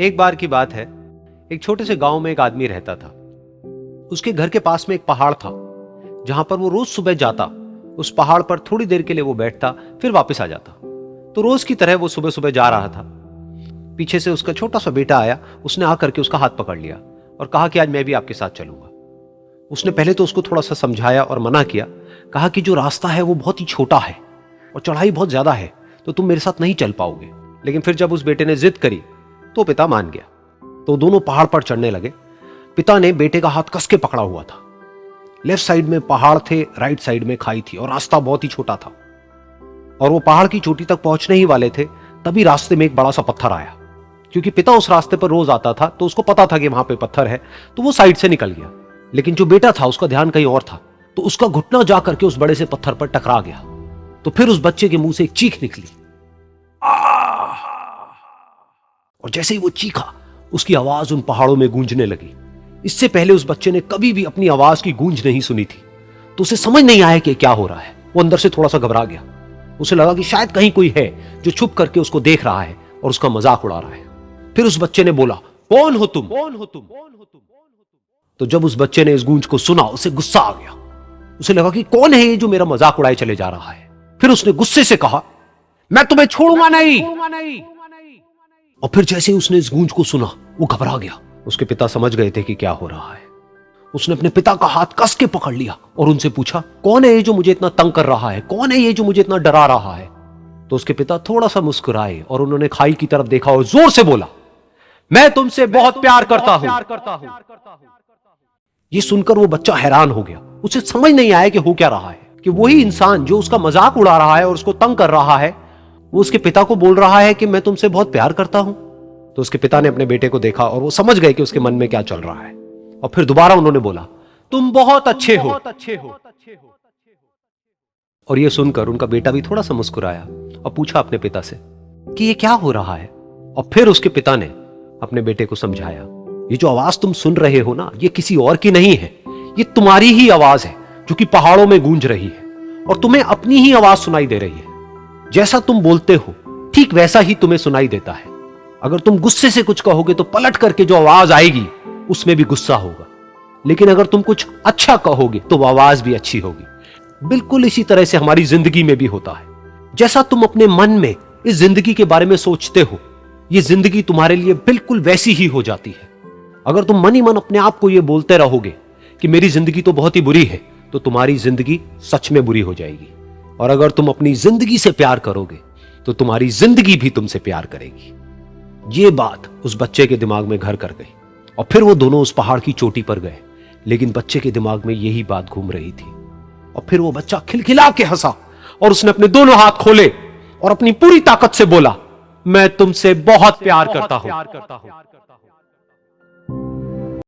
एक बार की बात है, एक छोटे से गांव में एक आदमी रहता था। उसके घर के पास में एक पहाड़ था, जहां पर वो रोज सुबह जाता। उस पहाड़ पर थोड़ी देर के लिए वो बैठता, फिर वापस आ जाता। तो रोज की तरह वो सुबह सुबह जा रहा था। पीछे से उसका छोटा सा बेटा आया। उसने आकर के उसका हाथ पकड़ लिया और कहा कि आज मैं भी आपके साथ चलूंगा। उसने पहले तो उसको थोड़ा सा समझाया और मना किया। कहा कि जो रास्ता है वो बहुत ही छोटा है और चढ़ाई बहुत ज्यादा है, तो तुम मेरे साथ नहीं चल पाओगे। लेकिन फिर जब उस बेटे ने जिद करी तो पिता मान गया। तो दोनों पहाड़ पर चढ़ने लगे। पिता ने बेटे का हाथ कस के पकड़ा हुआ था। लेफ्ट साइड में पहाड़ थे, राइट साइड में खाई थी और रास्ता बहुत ही छोटा था। और वो पहाड़ की चोटी तक पहुंचने ही वाले थे, तभी रास्ते में एक बड़ा सा पत्थर आया। क्योंकि पिता उस रास्ते पर रोज आता था, तो उसको पता था कि वहां पे पत्थर है, तो वो साइड से निकल गया। लेकिन जो बेटा था उसका ध्यान कहीं और था, तो उसका घुटना जा करके उस बड़े से पत्थर पर टकरा गया। तो फिर उस बच्चे के मुंह से एक चीख निकली। और जैसे ही वो चीखा, उसकी आवाज उन पहाड़ों में गूंजने लगी। इससे पहले उस बच्चे ने कभी भी अपनी आवाज की गूंज नहीं सुनी थी, तो उसे समझ नहीं आया कि क्या हो रहा है। वो अंदर से थोड़ा सा घबरा गया। उसे लगा कि शायद कहीं कोई है जो छुप करके उसको देख रहा है और उसका मजाक उड़ा रहा है। फिर उस बच्चे ने बोला, कौन हो तुम? कौन हो तुम? तो जब उस बच्चे ने इस गूंज को सुना, उसे गुस्सा आ गया। उसे लगा कि कौन है ये जो मेरा मजाक उड़ाए चले जा रहा है। फिर उसने गुस्से से कहा, मैं तुम्हें छोड़ूंगा नहीं। और फिर जैसे ही उसने इस गूंज को सुना, वो घबरा गया। उसके पिता समझ गए थे कि क्या हो रहा है। उसने अपने पिता का हाथ कस के पकड़ लिया और उनसे पूछा, कौन है ये जो मुझे इतना तंग कर रहा है? कौन है ये जो मुझे इतना डरा रहा है? तो उसके पिता थोड़ा सा मुस्कुराए और उन्होंने खाई की तरफ देखा और जोर से बोला, मैं तुमसे बहुत प्यार करता हूं। ये सुनकर वो बच्चा हैरान हो गया। उसे समझ नहीं आया कि हो क्या रहा है, कि वही इंसान जो उसका मजाक उड़ा रहा है और उसको तंग कर रहा है, वो उसके पिता को बोल रहा है कि मैं तुमसे बहुत प्यार करता हूं। तो उसके पिता ने अपने बेटे को देखा और वो समझ गए कि उसके मन में क्या चल रहा है। और फिर दोबारा उन्होंने बोला, तुम बहुत अच्छे हो। और ये सुनकर उनका बेटा भी थोड़ा सा मुस्कुराया और पूछा अपने पिता से कि ये क्या हो रहा है। और फिर उसके पिता ने अपने बेटे को समझाया, ये जो आवाज तुम सुन रहे हो ना, ये किसी और की नहीं है, ये तुम्हारी ही आवाज है जो कि पहाड़ों में गूंज रही है और तुम्हें अपनी ही आवाज सुनाई दे रही है। जैसा तुम बोलते हो ठीक वैसा ही तुम्हें सुनाई देता है। अगर तुम गुस्से से कुछ कहोगे तो पलट करके जो आवाज आएगी उसमें भी गुस्सा होगा, लेकिन अगर तुम कुछ अच्छा कहोगे तो वो आवाज भी अच्छी होगी। बिल्कुल इसी तरह से हमारी जिंदगी में भी होता है। जैसा तुम अपने मन में इस जिंदगी के बारे में सोचते हो, ये जिंदगी तुम्हारे लिए बिल्कुल वैसी ही हो जाती है। अगर तुम मन ही मन अपने आप को ये बोलते रहोगे कि मेरी जिंदगी तो बहुत ही बुरी है, तो तुम्हारी जिंदगी सच में बुरी हो जाएगी। और अगर तुम अपनी जिंदगी से प्यार करोगे तो तुम्हारी जिंदगी भी तुमसे प्यार करेगी। ये बात उस बच्चे के दिमाग में घर कर गई और फिर वो दोनों उस पहाड़ की चोटी पर गए। लेकिन बच्चे के दिमाग में यही बात घूम रही थी। और फिर वो बच्चा खिलखिला के हंसा और उसने अपने दोनों हाथ खोले और अपनी पूरी ताकत से बोला, मैं तुमसे बहुत प्यार करता हूं।